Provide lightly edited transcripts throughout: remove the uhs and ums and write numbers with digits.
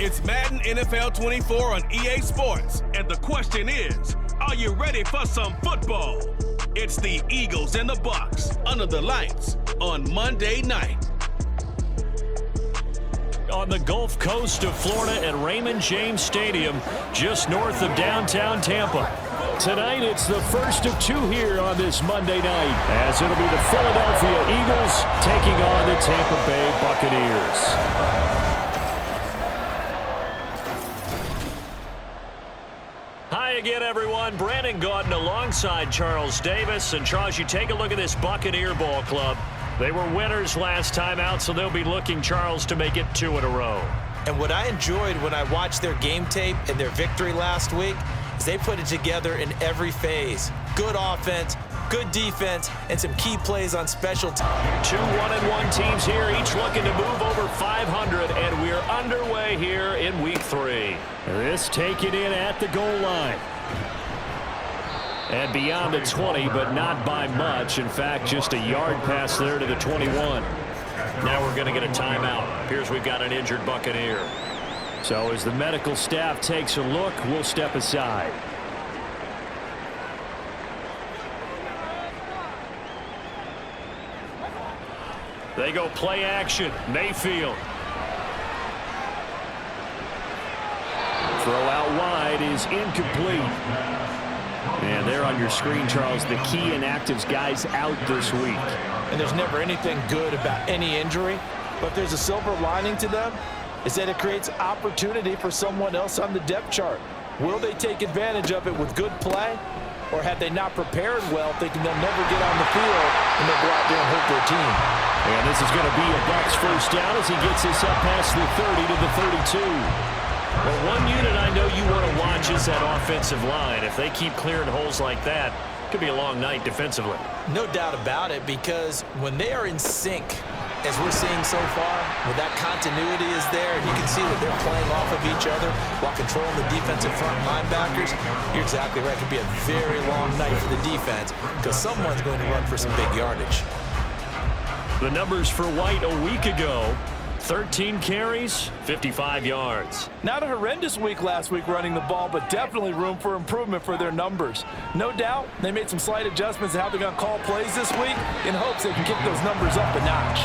It's Madden NFL 24 on EA Sports, and the question is, are you ready for some football? It's the Eagles and the Bucs under the lights on Monday night. On the Gulf Coast of Florida at Raymond James Stadium, just north of downtown Tampa. Tonight, it's the first of two here on this Monday night, as it'll be the Philadelphia Eagles taking on the Tampa Bay Buccaneers. Hi again, everyone. Brandon Gaudin alongside Charles Davis. And Charles, you take a look at this Buccaneer ball club. They were winners last time out, so they'll be looking, Charles, to make it 2 in a row. And what I enjoyed when I watched their game tape and their victory last week is they put it together in every phase. Good offense, good defense, and some key plays on special teams. 2 1-1 teams here, each looking to move over 500, and we're underway here in Week 3. This taken in at the goal line. And beyond the 20, but not by much. In fact, just a yard pass there to the 21. Now we're going to get a timeout. Appears we've got an injured Buccaneer. So as the medical staff takes a look, we'll step aside. They go play action. Mayfield. Throw out wide is incomplete. And there on your screen, Charles, the key inactives guys out this week. And there's never anything good about any injury, but there's a silver lining to them, is that it creates opportunity for someone else on the depth chart. Will they take advantage of it with good play, or have they not prepared well, thinking they'll never get on the field, and they'll go out there and hurt their team? And this is going to be a Bucs first down as he gets this up past the 30 to the 32. Well, one unit I know you want to watch is that offensive line. If they keep clearing holes like that, it could be a long night defensively. No doubt about it, because when they are in sync, as we're seeing so far, when that continuity is there, you can see that they're playing off of each other while controlling the defensive front linebackers. You're exactly right. It could be a very long night for the defense because someone's going to run for some big yardage. The numbers for White a week ago: 13 carries, 55 yards. Not a horrendous week last week running the ball, but definitely room for improvement for their numbers. No doubt they made some slight adjustments to how they're going to call plays this week in hopes they can kick those numbers up a notch.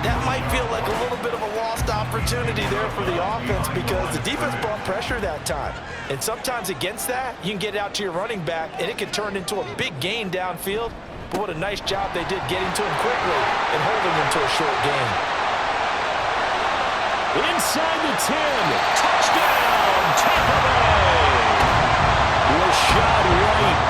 That might feel like a little bit of a lost opportunity there for the offense because the defense brought pressure that time. And sometimes against that, you can get it out to your running back, and it can turn into a big gain downfield. But what a nice job they did getting to him quickly and holding him to a short gain. Inside the 10, touchdown, Tampa Bay. Rashad White,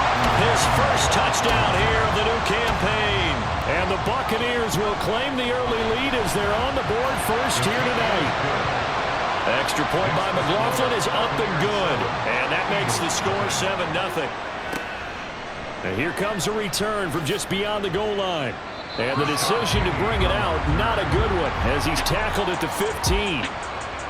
his first touchdown here of the new campaign. And the Buccaneers will claim the early lead as they're on the board first here tonight. Extra point by McLaughlin is up and good. And that makes the score 7-0. And here comes a return from just beyond the goal line. And the decision to bring it out, not a good one, as he's tackled at the 15.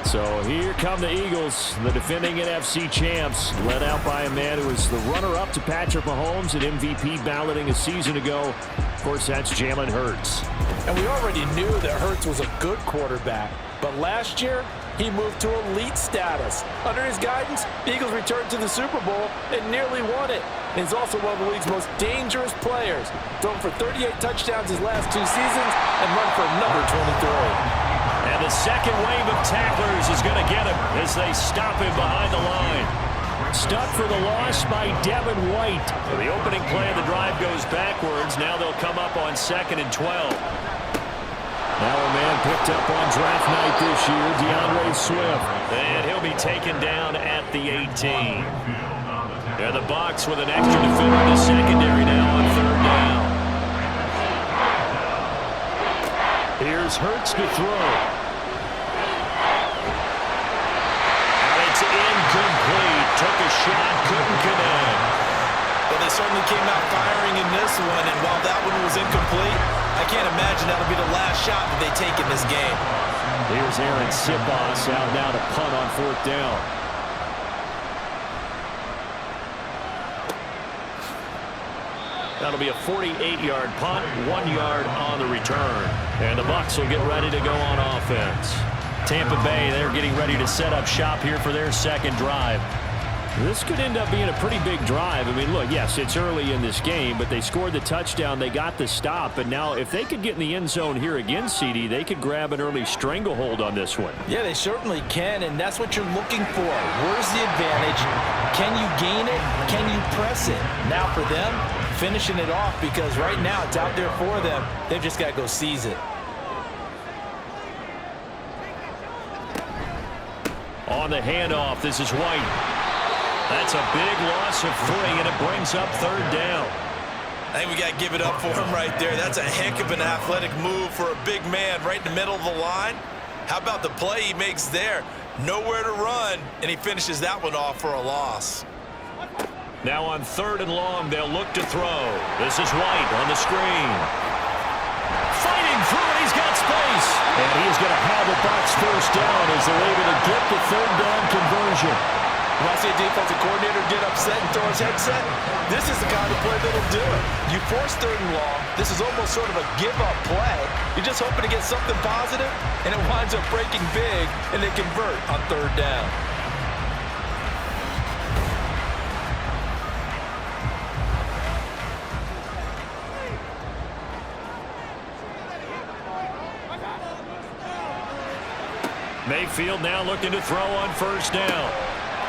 So here come the Eagles, the defending NFC champs, led out by a man who was the runner-up to Patrick Mahomes at MVP balloting a season ago. Of course, that's Jalen Hurts. And we already knew that Hurts was a good quarterback, but last year, he moved to elite status. Under his guidance, the Eagles returned to the Super Bowl and nearly won it. And he's also one of the league's most dangerous players. Thrown for 38 touchdowns his last 2 seasons and run for another 23. And the second wave of tacklers is going to get him as they stop him behind the line. Stuck for the loss by Devin White. So the opening play of the drive goes backwards. Now they'll come up on 2nd and 12. Now a man picked up on draft night this year, DeAndre Swift. And he'll be taken down at the 18. And the Bucs with an extra defender in the secondary now on 3rd down. Here's Hurts to throw. And it's incomplete. Took a shot, couldn't connect. Well, they certainly came out firing in this one, and while that one was incomplete, I can't imagine that'll be the last shot that they take in this game. Here's Aaron Sipos out now to punt on 4th down. That'll be a 48-yard punt, 1 yard on the return. And the Bucs will get ready to go on offense. Tampa Bay, they're getting ready to set up shop here for their second drive. This could end up being a pretty big drive. I mean, look, yes, it's early in this game, but they scored the touchdown. They got the stop. And now if they could get in the end zone here again, CD, they could grab an early stranglehold on this one. Yeah, they certainly can, and that's what you're looking for. Where's the advantage? Can you gain it? Can you press it? Now for them, finishing it off, because right now it's out there for them. They've just got to go seize it. On the handoff, this is White. That's a big loss of 3, and it brings up third down. I think we got to give it up for him right there. That's a heck of an athletic move for a big man right in the middle of the line. How about the play he makes there? Nowhere to run, and he finishes that one off for a loss. Now on 3rd and long, they'll look to throw. This is White on the screen. Fighting through it, he's got space. And he's going to have a Bucs first down as they're able to get the third down conversion. When I see a defensive coordinator get upset and throw his headset, this is the kind of play that'll do it. You force 3rd and long. This is almost sort of a give-up play. You're just hoping to get something positive, and it winds up breaking big, and they convert on 3rd down. Mayfield now looking to throw on 1st down.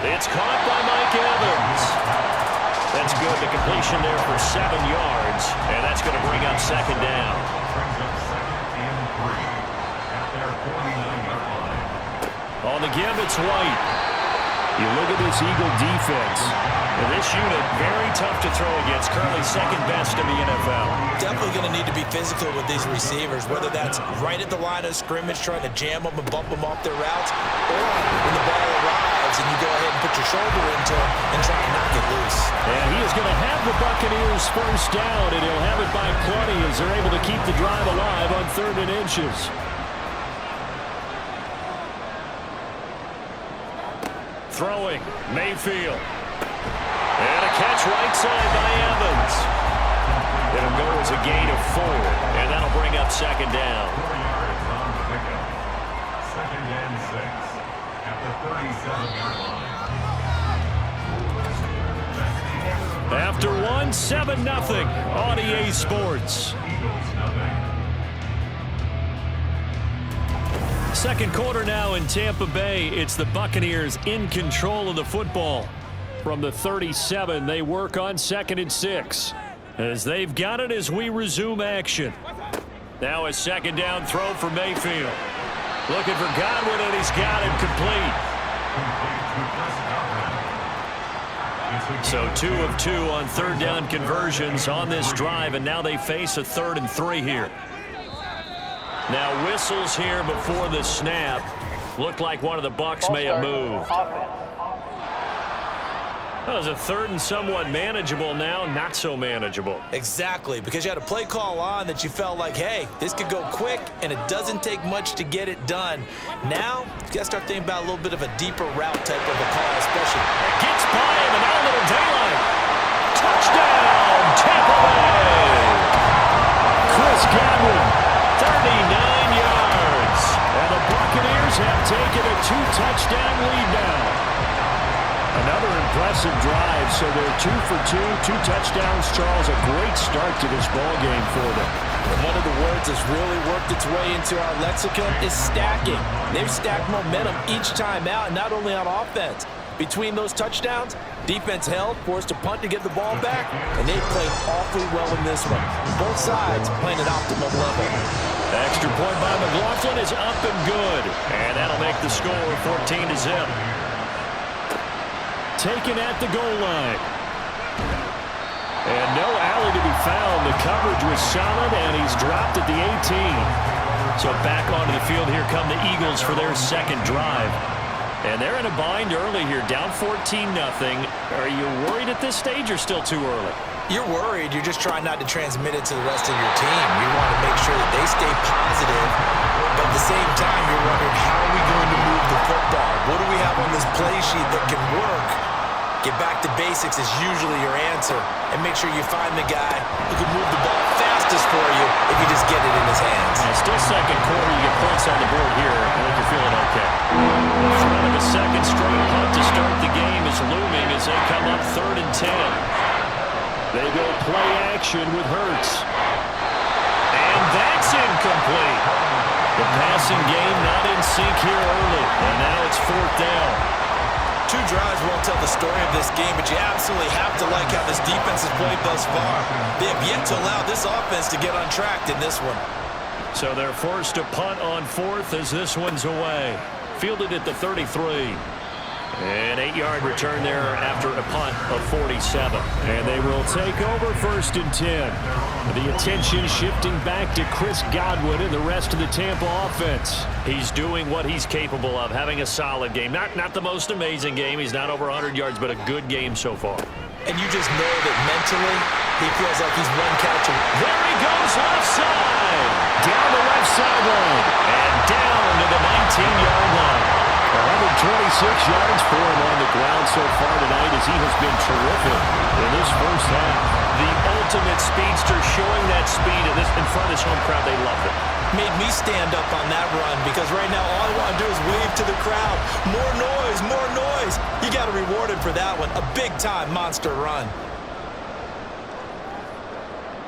It's caught by Mike Evans. That's good. The completion there for 7 yards, and that's going to bring up 2nd down. On the give, it's White. You look at this Eagle defense. And this unit, very tough to throw against. Currently 2nd best in the NFL. Definitely going to need to be physical with these receivers, whether that's right at the line of scrimmage, trying to jam them and bump them off their routes, or when the ball arrives and you go ahead and put your shoulder into it and try to knock it loose. And he is going to have the Buccaneers first down, and he'll have it by plenty as they're able to keep the drive alive on 3rd and inches. Throwing, Mayfield. And a catch right side by Evans. It'll go as a gain of 4, and that'll bring up 2nd down. 2nd and 6 at the 37-yard line. After 1, 7-0 on EA Sports. Second quarter now in Tampa Bay. It's the Buccaneers in control of the football. From the 37, they work on 2nd and 6. As they've got it as we resume action. Now a 2nd down throw for Mayfield. Looking for Godwin, and he's got it complete. So 2 of 2 on 3rd down conversions on this drive, and now they face a 3rd and 3 here. Now whistles here before the snap. Looked like one of the Bucs may have moved. That was a 3rd and somewhat manageable, now not so manageable. Exactly, because you had a play call on that you felt like, hey, this could go quick, and it doesn't take much to get it done. Now, you got to start thinking about a little bit of a deeper route type of a call, especially. Gets by him, and now a little daylight. Touchdown, Tampa Bay! Chris Godwin, 39 yards. And the Buccaneers have taken a 2-touchdown lead now. Another impressive drive, so they're 2 for 2, 2 touchdowns. Charles, a great start to this ball game for them. And one of the words that's really worked its way into our lexicon is stacking. They've stacked momentum each time out, not only on offense. Between those touchdowns, defense held, forced a punt to get the ball back, and they played awfully well in this one. Both sides playing at optimum level. Extra point by McLaughlin is up and good, and that'll make the score 14-0. Taken at the goal line. And no alley to be found. The coverage was solid, and he's dropped at the 18. So back onto the field, here come the Eagles for their second drive. And they're in a bind early here, down 14-0. Are you worried at this stage or still too early? You're worried. You're just trying not to transmit it to the rest of your team. You want to make sure that they stay positive, but at the same time, you're wondering, how are we going to move the football? What do we have on this play sheet that can work? Get back to basics is usually your answer, and make sure you find the guy who can move the ball fastest for you if you just get it in his hands. And still second quarter, you get points on the board here. I think you're feeling okay. motion with Hurts. And that's incomplete. The passing game not in sync here early. And now it's 4th down. 2 drives won't tell the story of this game, but you absolutely have to like how this defense has played thus far. They have yet to allow this offense to get on track in this one. So they're forced to punt on 4th as this one's away. Fielded at the 33. An 8-yard return there after a punt of 47. And they will take over 1st and 10. The attention shifting back to Chris Godwin and the rest of the Tampa offense. He's doing what he's capable of, having a solid game. Not the most amazing game. He's not over 100 yards, but a good game so far. And you just know that mentally, he feels like he's one catch away. There he goes left side. Down the left sideline. And down to the 19-yard line. 126 yards for him on the ground so far tonight as he has been terrific in this first half. The ultimate speedster showing that speed in front of this home crowd. They love it. Made me stand up on that run because right now all I want to do is wave to the crowd. More noise, more noise. You got to reward him for that one. A big-time monster run.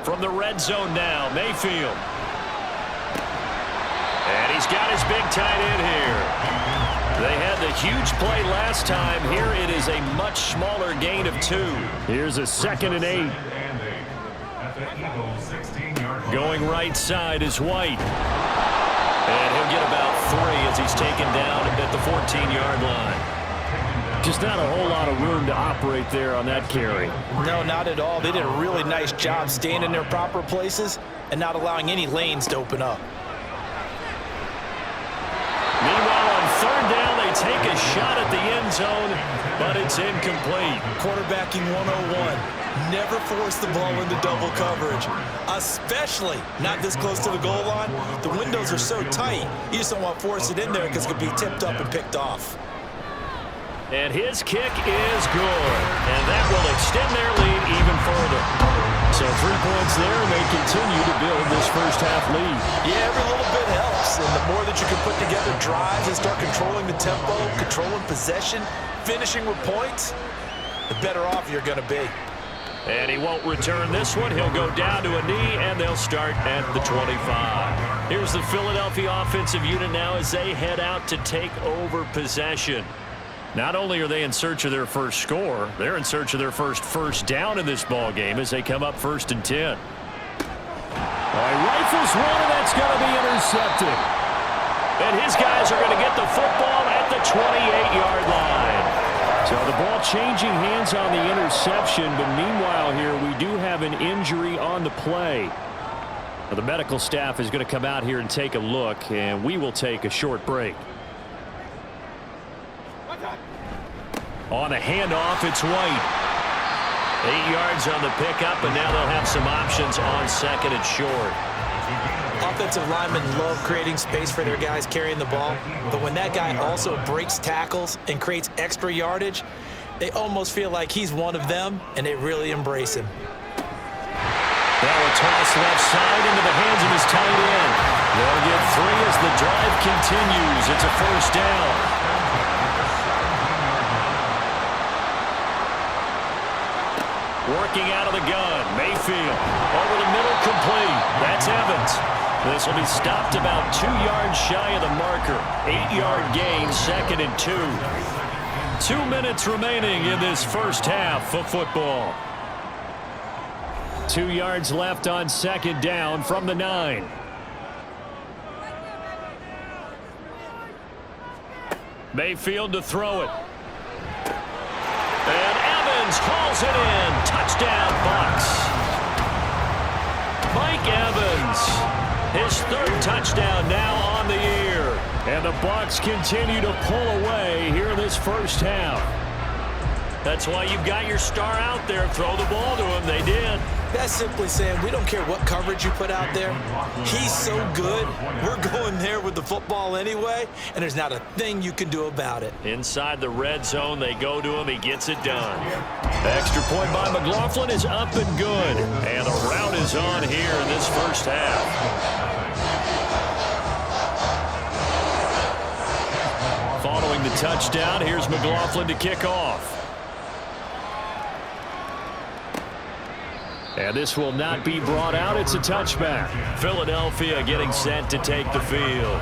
From the red zone now, Mayfield. And he's got his big tight end here. They had the huge play last time. Here it is a much smaller gain of 2. Here's a 2nd and 8. Going right side is White. And he'll get about 3 as he's taken down at the 14-yard line. Just not a whole lot of room to operate there on that carry. No, not at all. They did a really nice job staying in their proper places and not allowing any lanes to open up. Meanwhile, on 3rd down, they take a shot at the end zone, but it's incomplete. Quarterbacking 101. Never force the ball into double coverage, especially not this close to the goal line. The windows are so tight, you just don't want to force it in there because it could be tipped up and picked off. And his kick is good, and that will extend their lead even further. So 3 points there, and they continue to build this first half lead. Yeah, every little bit helps, and the more that you can put together drives and start controlling the tempo, controlling possession, finishing with points, the better off you're going to be. And he won't return this one. He'll go down to a knee, and they'll start at the 25. Here's the Philadelphia offensive unit now as they head out to take over possession. Not only are they in search of their first score, they're in search of their first down in this ball game as they come up 1st and 10. Rifles one, and that's going to be intercepted. And his guys are going to get the football at the 28-yard line. So the ball changing hands on the interception, but meanwhile here we do have an injury on the play. Now, the medical staff is going to come out here and take a look, and we will take a short break. On the handoff, it's White. 8 yards on the pickup, and now they'll have some options on 2nd and short. Offensive linemen love creating space for their guys carrying the ball, but when that guy also breaks tackles and creates extra yardage, they almost feel like he's one of them, and they really embrace him. Now a toss left side into the hands of his tight end. They'll get 3 as the drive continues. It's a 1st down. Working out of the gun, Mayfield over the middle, complete. That's Evans. This will be stopped about 2 yards shy of the marker. 8-yard gain, 2nd and 2. 2 minutes remaining in this first half of football. 2 yards left on 2nd down from the 9. Mayfield to throw it. And Evans hauls it in. Touchdown, Bucs. Mike Evans, his 3rd touchdown now on the year. And the Bucs continue to pull away here in this first half. That's why you've got your star out there. Throw the ball to him. They did. That's simply saying we don't care what coverage you put out there. He's so good. We're going there with the football anyway, and there's not a thing you can do about it. Inside the red zone, they go to him. He gets it done. Extra point by McLaughlin is up and good. And the route is on here in this first half. Following the touchdown, here's McLaughlin to kick off. And this will not be brought out. It's a touchback. Philadelphia getting set to take the field.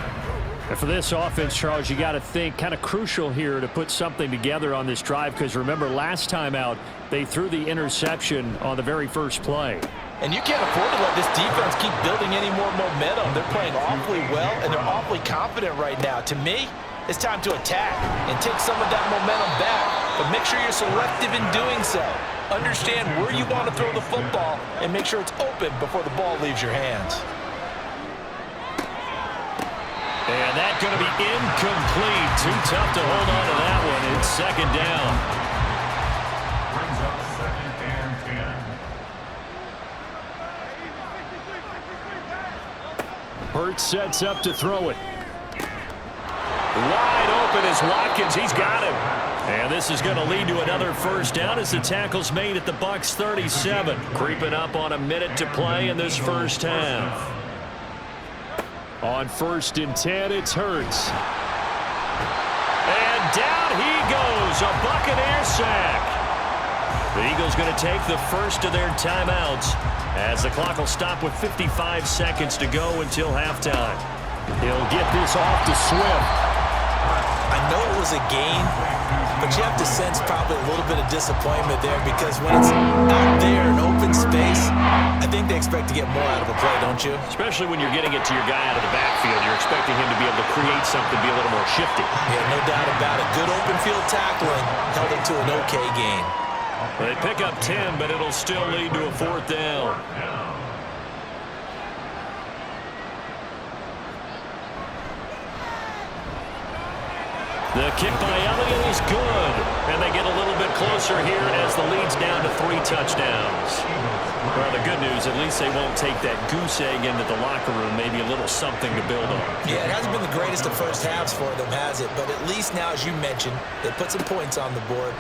And for this offense, Charles, you got to think kind of crucial here to put something together on this drive, because remember last time out they threw the interception on the very first play. And you can't afford to let this defense keep building any more momentum. They're playing awfully well, and they're awfully confident right now. To me, it's time to attack and take some of that momentum back. But make sure you're selective in doing so. Understand where you want to throw the football and make sure it's open before the ball leaves your hands. And that's going to be incomplete. Too tough to hold on to that one. It's second down. Brings up 2nd and 10. Hurts sets up to throw it. Wide open is Watkins. He's got him. And this is going to lead to another first down as the tackle's made at the Bucs 37. Creeping up on a minute to play in this first half. On 1st and 10, it's Hurts. And down he goes. A Buccaneer sack. The Eagles going to take the first of their timeouts as the clock will stop with 55 seconds to go until halftime. He'll get this off to Swift. I know it was a gain, but you have to sense probably a little bit of disappointment there, because when it's out there in open space, I think they expect to get more out of a play, don't you? Especially when you're getting it to your guy out of the backfield. You're expecting him to be able to create something, be a little more shifty. Yeah, no doubt about it. Good open field tackling held it to an okay gain. They pick up 10, but it'll still lead to a 4th down. The kick by Elliott is good. And they get a little bit closer here as the lead's down to 3 touchdowns. Well, the good news, at least they won't take that goose egg into the locker room. Maybe a little something to build on. Yeah, it hasn't been the greatest of first halves for them, has it? But at least now, as you mentioned, they put some points on the board.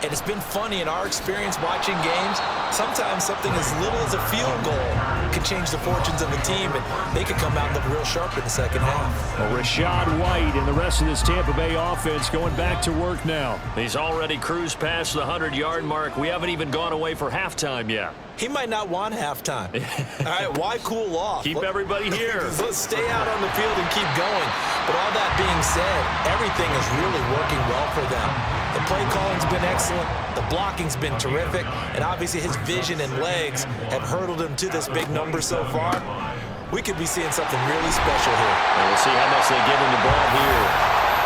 And it's been funny in our experience watching games. Sometimes something as little as a field goal can change the fortunes of a team, and they could come out and look real sharp in the second half. Well, Rashad White and the rest of this Tampa Bay offense going back to work now. He's already cruised past the 100-yard mark. We haven't even gone away for halftime yet. He might not want halftime. All right, why cool off? Keep everybody here. Let's stay out on the field and keep going. But all that being said, everything is really working well for them. The play calling's been excellent. The blocking's been terrific. And obviously his vision and legs have hurdled him to this big number so far. We could be seeing something really special here. And we'll see how much they give him the ball here.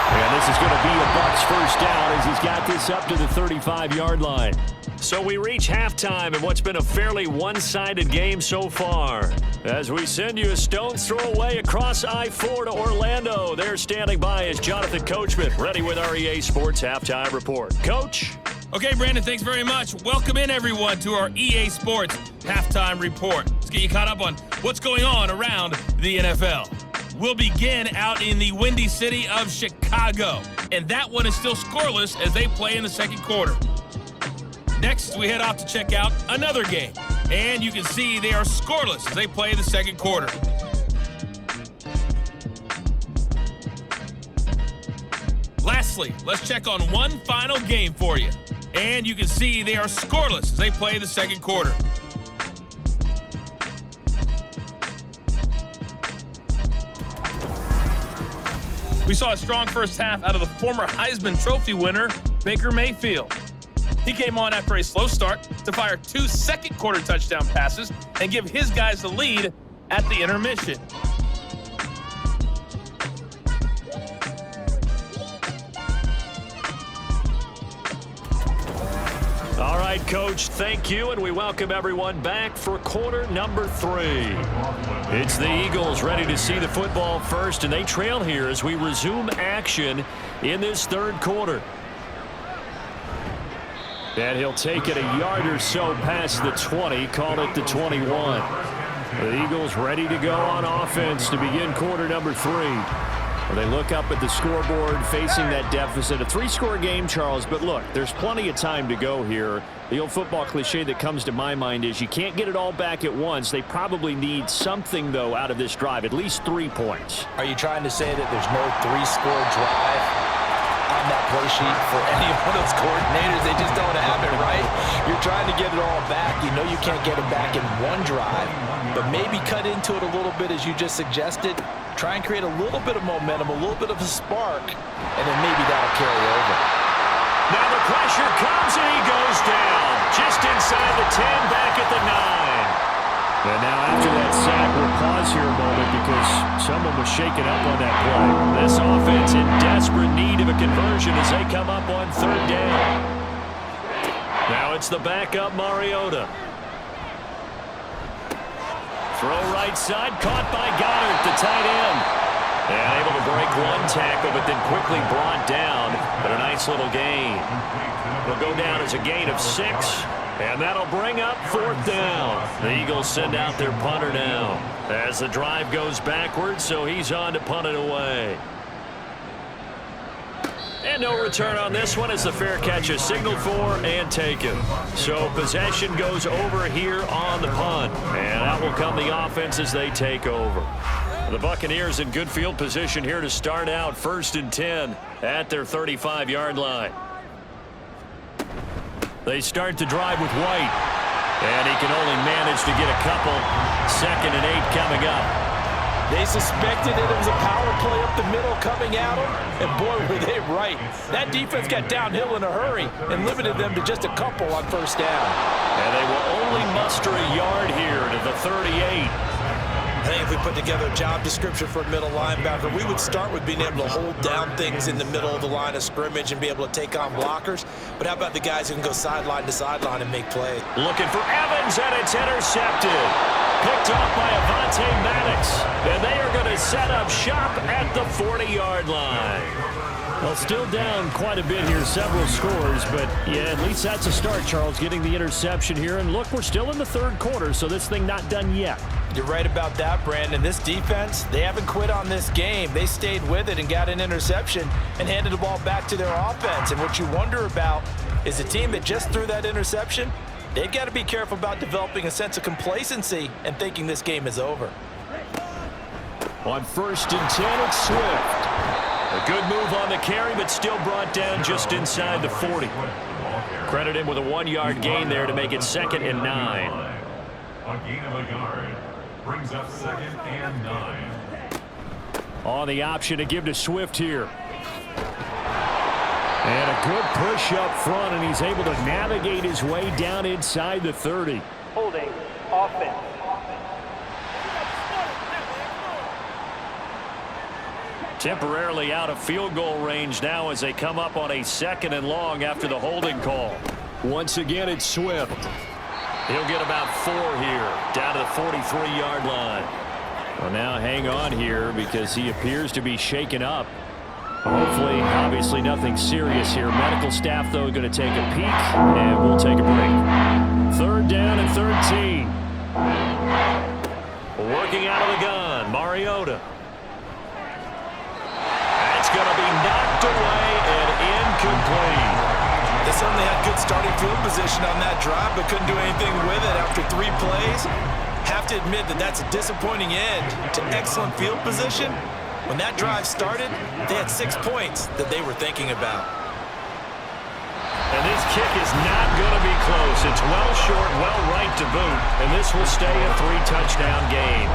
And this is going to be a Bucs first down as he's got this up to the 35-yard line. So we reach halftime in what's been a fairly one-sided game so far. As we send you a stone's throw away across I-4 to Orlando. They're standing by as Jonathan Coachman, ready with our EA Sports Halftime Report. Coach? Okay, Brandon, thanks very much. Welcome in, everyone, to our EA Sports Halftime Report. Let's get you caught up on what's going on around the NFL. We'll begin out in the windy city of Chicago, and that one is still scoreless as they play in the second quarter. Next, we head off to check out another game, and you can see they are scoreless as they play the second quarter. Lastly, let's check on one final game for you, and you can see they are scoreless as they play the second quarter. We saw a strong first half out of the former Heisman Trophy winner, Baker Mayfield. He came on after a slow start to fire 2 second-quarter touchdown passes and give his guys the lead at the intermission. All right, Coach, thank you, and we welcome everyone back for quarter number 3. It's the Eagles ready to see the football first, and they trail here as we resume action in this third quarter. And he'll take it a yard or so past the 20, call it the 21. The Eagles ready to go on offense to begin quarter number 3. Well, they look up at the scoreboard facing that deficit. A 3-score game, Charles, but look, there's plenty of time to go here. The old football cliche that comes to my mind is you can't get it all back at once. They probably need something, though, out of this drive, at least 3 points. Are you trying to say that there's no 3-score drive on that play sheet for any one of those coordinators. They just don't have it, right? You're trying to get it all back. You know you can't get it back in one drive, but maybe cut into it a little bit as you just suggested. Try and create a little bit of momentum, a little bit of a spark, and then maybe that'll carry over. Now the pressure comes and he goes down. Just inside the 10, back at the 9. And now after that sack, we'll pause here a moment because someone was shaken up on that play. This offense in desperate need of a conversion as they come up on 3rd down. Now it's the backup Mariota. Throw right side, caught by Goddard, the tight end. And able to break one tackle, but then quickly brought down. But a nice little gain. It'll go down as a gain of 6. And that'll bring up 4th down. The Eagles send out their punter now as the drive goes backwards, so he's on to punt it away. And no return on this one as the fair catch is signaled for and taken. So possession goes over here on the punt. And out will come the offense as they take over. The Buccaneers in good field position here to start out 1st and 10 at their 35-yard line. They start the drive with White, and he can only manage to get a couple. 2nd and 8 coming up. They suspected it was a power play up the middle coming at them, and boy, were they right. That defense got downhill in a hurry and limited them to just a couple on 1st down. And they will only muster a yard here to the 38. I think if we put together a job description for a middle linebacker, we would start with being able to hold down things in the middle of the line of scrimmage and be able to take on blockers. But how about the guys who can go sideline to sideline and make plays? Looking for Evans, and it's intercepted. Picked off by Avonte Maddox. And they are going to set up shop at the 40-yard line. Well, still down quite a bit here, several scores, but yeah, at least that's a start, Charles, getting the interception here. And look, we're still in the 3rd quarter, so this thing not done yet. You're right about that, Brandon. This defense, they haven't quit on this game. They stayed with it and got an interception and handed the ball back to their offense. And what you wonder about is the team that just threw that interception, they've got to be careful about developing a sense of complacency and thinking this game is over. On 1st and 10, it's Swift. A good move on the carry, but still brought down just inside the 40. Credit him with a 1-yard gain there to make it 2nd and 9. A gain of a yard brings up 2nd and 9. On the option to give to Swift here. And a good push up front, and he's able to navigate his way down inside the 30. Holding offense. Temporarily out of field goal range now as they come up on a 2nd and long after the holding call. Once again, it's Swift. He'll get about 4 here, down to the 43-yard line. Well, now hang on here because he appears to be shaken up. Hopefully, obviously nothing serious here. Medical staff, though, going to take a peek, and we'll take a break. 3rd down and 13. Working out of the gun, Mariota. That's going to be knocked away and incomplete. They certainly had good starting field position on that drive, but couldn't do anything with it after 3 plays. Have to admit that that's a disappointing end to excellent field position. When that drive started, they had 6 points that they were thinking about. And this kick is not going to be close. It's well short, well right to boot, and this will stay a 3-touchdown game.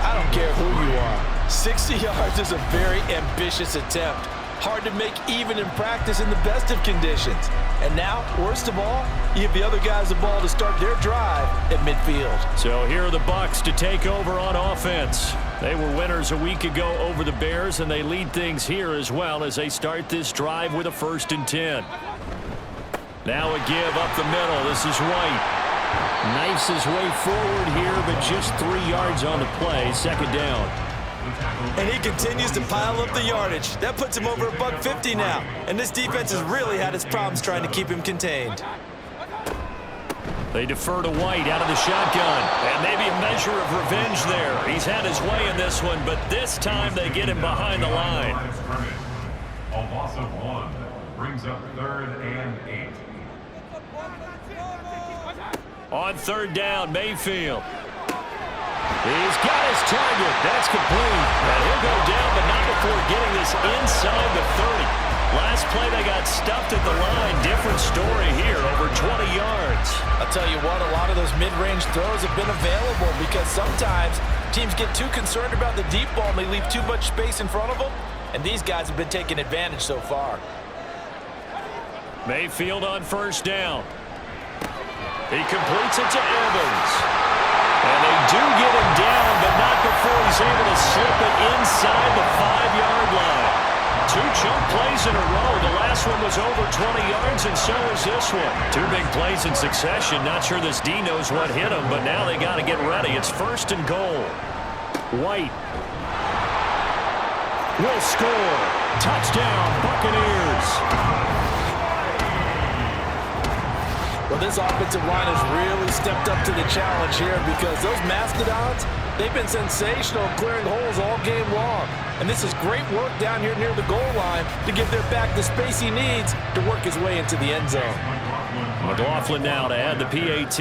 I don't care who you are. 60 yards is a very ambitious attempt. Hard to make even in practice in the best of conditions. And now, worst of all, you give the other guys the ball to start their drive at midfield. So here are the Bucs to take over on offense. They were winners a week ago over the Bears, and they lead things here as well as they start this drive with a 1st and 10. Now a give up the middle. This is White. Knifes his way forward here, but just 3 yards on the play. 2nd down. And he continues to pile up the yardage. That puts him over $150 now. And this defense has really had its problems trying to keep him contained. They defer to White out of the shotgun. And maybe a measure of revenge there. He's had his way in this one, but this time they get him behind the line. A loss of 1 brings up 3rd and 8. On 3rd down, Mayfield. He's got his target. That's complete. And he'll go down, but not before getting this inside the 30. Last play, they got gets stuffed at the line. Different story here, over 20 yards. I'll tell you what, a lot of those mid-range throws have been available because sometimes teams get too concerned about the deep ball and they leave too much space in front of them, and these guys have been taking advantage so far. Mayfield on first down. He completes it to Evans. And they do get him down, but not before he's able to slip it inside the 5-yard line. 2 chunk plays in a row. The last one was over 20 yards, and so is this one. 2 big plays in succession. Not sure this D knows what hit him, but now they got to get ready. It's 1st and goal. White will score. Touchdown, Buccaneers. Well, this offensive line has really stepped up to the challenge here because those Mastodons, they've been sensational clearing holes all game long. And this is great work down here near the goal line to give their back the space he needs to work his way into the end zone. McLaughlin now to add the PAT.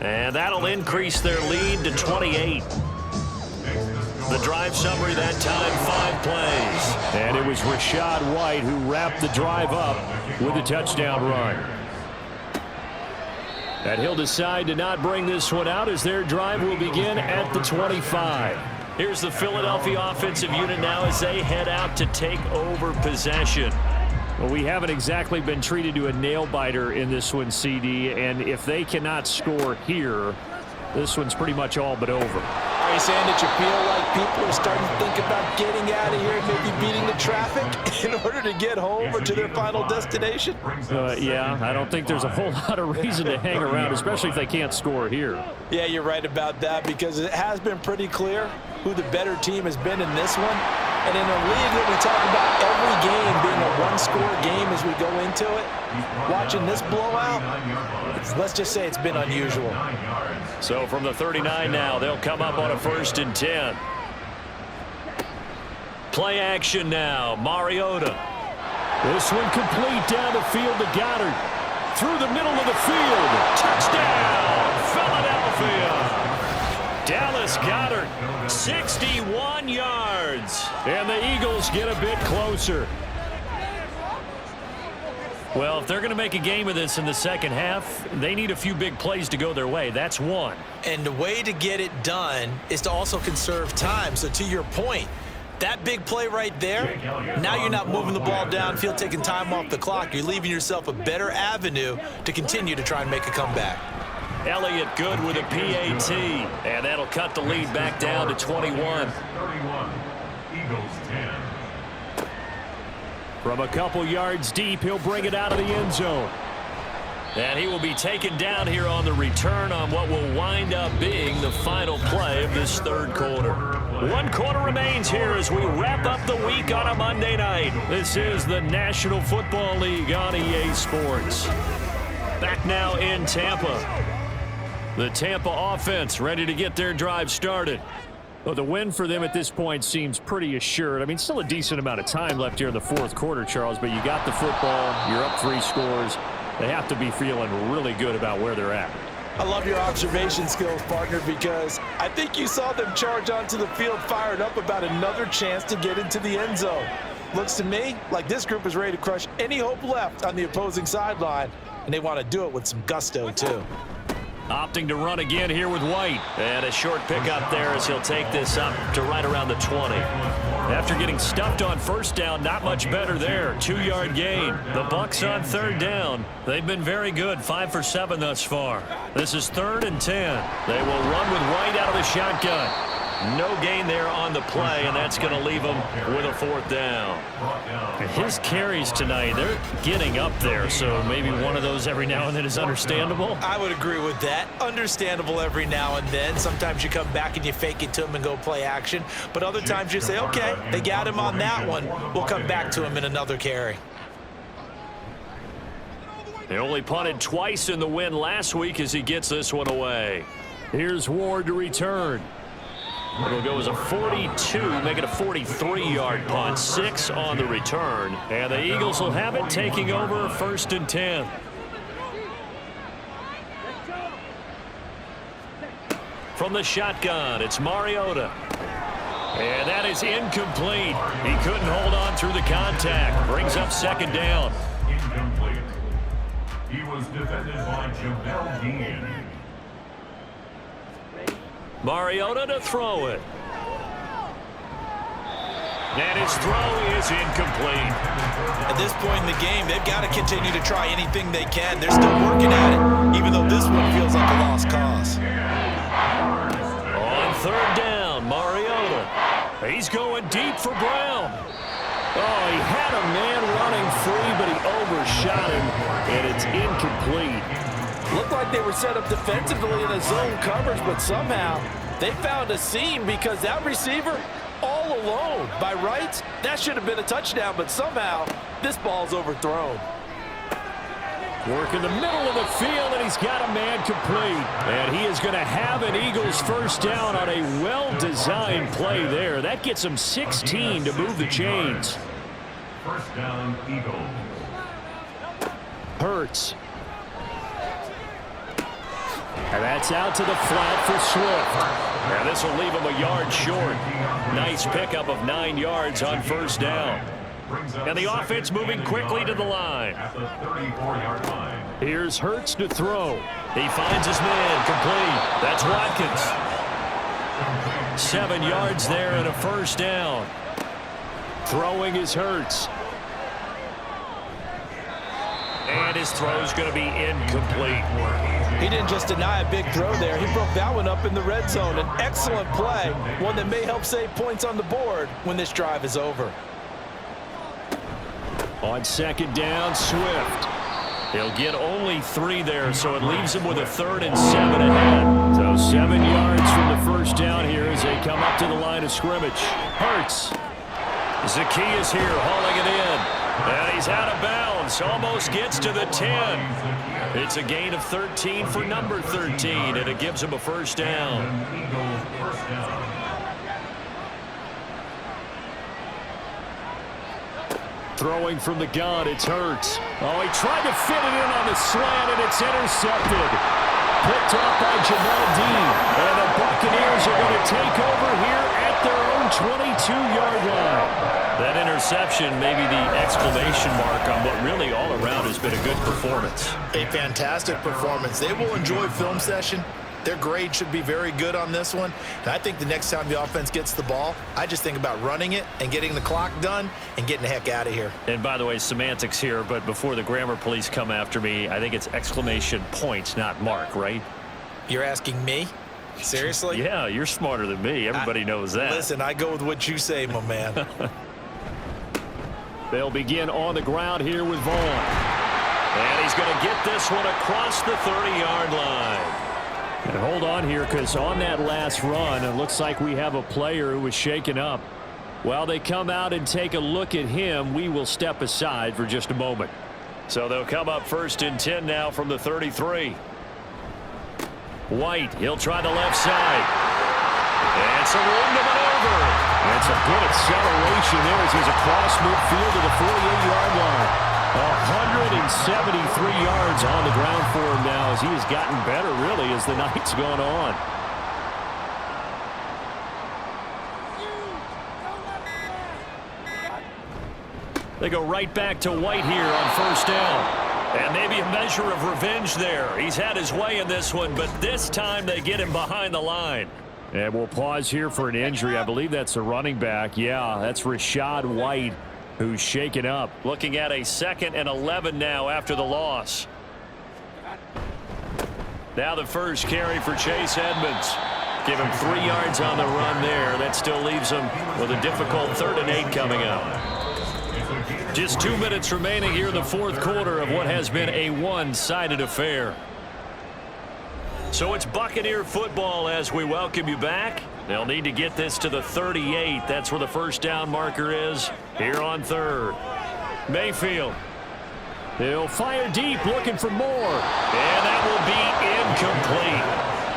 And that'll increase their lead to 28. The drive summary that time, 5 plays. And it was Rachaad White who wrapped the drive up with a touchdown run. And he'll decide to not bring this one out as their drive will begin at the 25. Here's the Philadelphia offensive unit now as they head out to take over possession. Well, we haven't exactly been treated to a nail-biter in this one, CD, and if they cannot score here, this one's pretty much all but over. Are you saying that you feel like people are starting to think about getting out of here and maybe beating the traffic in order to get home or to their final destination? Yeah, I don't think there's a whole lot of reason to hang around, especially if they can't score here. Yeah, you're right about that because it has been pretty clear who the better team has been in this one. And in a league that we talk about every game being a one-score game as we go into it, watching this blowout, let's just say it's been unusual. So from the 39 now, they'll come up on a 1st and 10. Play action now, Mariota. This one complete down the field to Goddard. Through the middle of the field. Touchdown, Philadelphia. Dallas Goedert, 61 yards. And the Eagles get a bit closer. Well, if they're going to make a game of this in the second half, they need a few big plays to go their way. That's one. And the way to get it done is to also conserve time. So to your point, that big play right there, now you're not moving the ball downfield, taking time off the clock. You're leaving yourself a better avenue to continue to try and make a comeback. Elliott good with a PAT, and that'll cut the lead back down to 21. 31, Eagles 10. From a couple yards deep, he'll bring it out of the end zone. And he will be taken down here on the return on what will wind up being the final play of this 3rd quarter. 1 quarter remains here as we wrap up the week on a Monday night. This is the National Football League on EA Sports. Back now in Tampa. The Tampa offense ready to get their drive started. Well, the win for them at this point seems pretty assured. I mean, still a decent amount of time left here in the 4th quarter, Charles, but you got the football, you're up 3 scores. They have to be feeling really good about where they're at. I love your observation skills, partner, because I think you saw them charge onto the field fired up about another chance to get into the end zone. Looks to me like this group is ready to crush any hope left on the opposing sideline, and they want to do it with some gusto, too. Opting to run again here with White. And a short pickup there as he'll take this up to right around the 20. After getting stuffed on first down, not much better there. 2-yard gain. The Bucs on 3rd down. They've been very good, 5 for 7 thus far. This is 3rd and 10. They will run with White out of the shotgun. No gain there on the play, and that's going to leave them with a 4th down. His carries tonight, they're getting up there, so maybe one of those every now and then is understandable. I would agree with that. Understandable every now and then. Sometimes you come back and you fake it to him and go play action, but other times you say, okay, they got him on that one. We'll come back to him in another carry. They only punted twice in the win last week as he gets this one away. Here's Ward to return. It'll go as a 42, make it a 43-yard punt. 6 on the return. And the Eagles will have it, taking over 1st and 10. From the shotgun, it's Mariota. And that is incomplete. He couldn't hold on through the contact. Brings up second down. Incomplete. He was defended by Jamel Dean. Mariota to throw it. And his throw is incomplete. At this point in the game, they've got to continue to try anything they can. They're still working at it, even though this one feels like a lost cause. On third down, Mariota. He's going deep for Brown. Oh, he had a man running free, but he overshot him, and it's incomplete. Looked like they were set up defensively in a zone coverage, but somehow they found a seam because that receiver all alone. By rights, that should have been a touchdown, but somehow this ball's overthrown. Work in the middle of the field, and he's got a man complete. And he is going to have an Eagles first down on a well-designed play there. That gets him 16 to move the chains. First down, Eagles. Hurts. And that's out to the flat for Swift. And this will leave him a yard short. Nice pickup of 9 yards on first down. And the offense moving quickly to the line. At the 34-yard line. Here's Hurts to throw. He finds his man complete. That's Watkins. 7 yards there and a first down. Throwing is Hurts. And his throw's going to be incomplete. He didn't just deny a big throw there. He broke that one up in the red zone. An excellent play, one that may help save points on the board when this drive is over. On second down, Swift. He'll get only 3 there, so it leaves him with a 3rd and 7 ahead. So 7 yards from the first down here as they come up to the line of scrimmage. Hurts. Zacchaeus here hauling it in. And he's out of bounds. Almost gets to the 10. It's a gain of 13 for number 13, and it gives him a first down. Eagles first down. Throwing from the gun, it's Hurts. Oh, he tried to fit it in on the slant, and it's intercepted. Picked off by Jamel Dean. And the Buccaneers are going to take over here at their own 22-yard line. That interception may be the exclamation mark on what really all around has been a good performance. A fantastic performance. They will enjoy film session. Their grade should be very good on this one. And I think the next time the offense gets the ball, I just think about running it and getting the clock done and getting the heck out of here. And by the way, semantics here, but before the grammar police come after me, I think it's exclamation points, not mark, right? You're asking me? Seriously? Yeah, you're smarter than me. Everybody knows that. Listen, I go with what you say, my man. They'll begin on the ground here with Vaughn. And he's going to get this one across the 30-yard line. And hold on here, because on that last run, it looks like we have a player who was shaken up. While they come out and take a look at him, we will step aside for just a moment. So they'll come up 1st and 10 now from the 33. White, he'll try the left side. And some room to maneuver. And some good acceleration there as he's across midfield to the 48-yard line. 173 yards on the ground for him now as he has gotten better, really, as the night's gone on. They go right back to White here on first down. And maybe a measure of revenge there. He's had his way in this one, but this time they get him behind the line. And we'll pause here for an injury. I believe that's a running back. Yeah, that's Rashad White, who's shaken up. Looking at a 2nd and 11 now after the loss. Now the first carry for Chase Edmonds. Give him 3 yards on the run there. That still leaves him with a difficult 3rd and 8 coming up. Just 2 minutes remaining here in the 4th quarter of what has been a one-sided affair. So it's Buccaneer football as we welcome you back. They'll need to get this to the 38. That's where the first down marker is here on 3rd. Mayfield. He'll fire deep, looking for more. And that will be incomplete.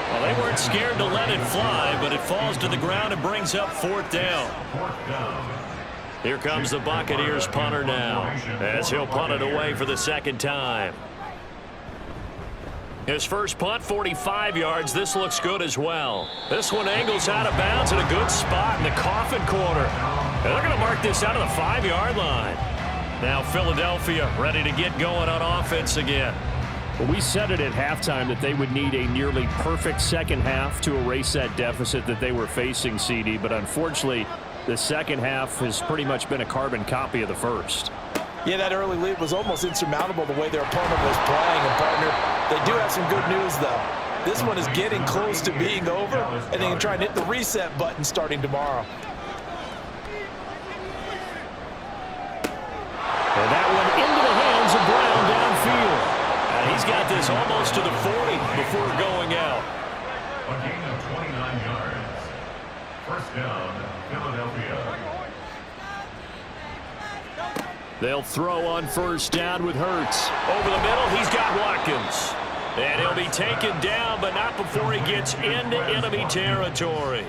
Well, they weren't scared to let it fly, but it falls to the ground and brings up 4th down. Here comes the Buccaneers punter now, as he'll punt it away for the 2nd time. His first punt, 45 yards. This looks good as well. This one angles out of bounds in a good spot in the coffin corner. And they're going to mark this out of the 5-yard line. Now Philadelphia ready to get going on offense again. Well, we said it at halftime that they would need a nearly perfect second half to erase that deficit that they were facing, CD. But unfortunately, the second half has pretty much been a carbon copy of the first. Yeah, that early lead was almost insurmountable the way their opponent was playing. And, partner, they do have some good news, though. This one is getting close to being over, and they can try and hit the reset button starting tomorrow. And that one into the hands of Brown downfield. And he's got this almost to the 40 before going out. A gain of 29 yards. First down, Philadelphia. They'll throw on first down with Hurts. Over the middle, he's got Watkins. And he'll be taken down, but not before he gets into enemy territory.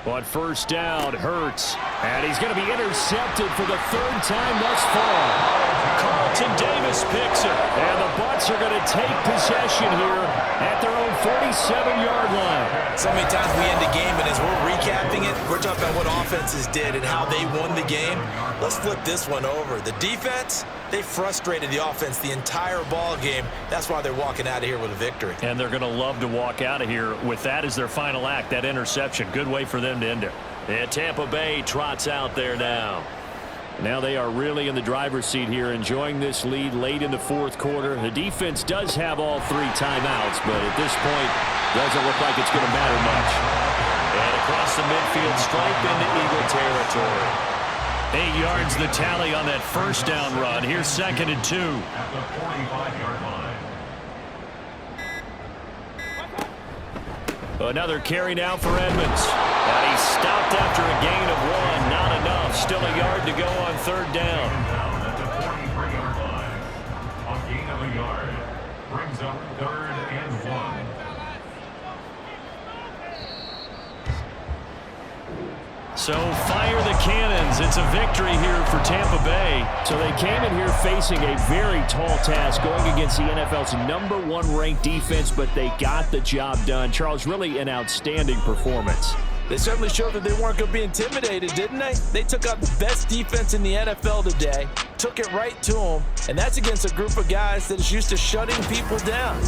On first down, Hurts. And he's going to be intercepted for the 3rd time thus far. Carlton Davis picks it. And the Bucs are going to take possession here at their own 47-yard line. So many times we end the game, and as we're recapping it, we're talking about what offenses did and how they won the game. Let's flip this one over. The defense, they frustrated the offense the entire ball game. That's why they're walking out of here with a victory. And they're going to love to walk out of here with that as their final act, that interception. Good way for them to end it. And Tampa Bay trots out there now. Now they are really in the driver's seat here, enjoying this lead late in the 4th quarter. The defense does have all 3 timeouts, but at this point, doesn't look like it's going to matter much. And across the midfield stripe into Eagle territory. 8 yards the tally on that first down run. Here's 2nd and 2. At the 45-yard line. Another carry now for Edmonds. And he stopped after a gain of 1. Not enough. Still a yard to go on 3rd down. Down at the 43-yard line. A gain of a yard. Brings up 3rd and 1. So fire the cannons. It's a victory here for Tampa Bay. So they came in here facing a very tall task going against the NFL's #1 ranked defense, but they got the job done. Charles, really an outstanding performance. They certainly showed that they weren't going to be intimidated, didn't they? They took out the best defense in the NFL today, took it right to them, and that's against a group of guys that is used to shutting people down.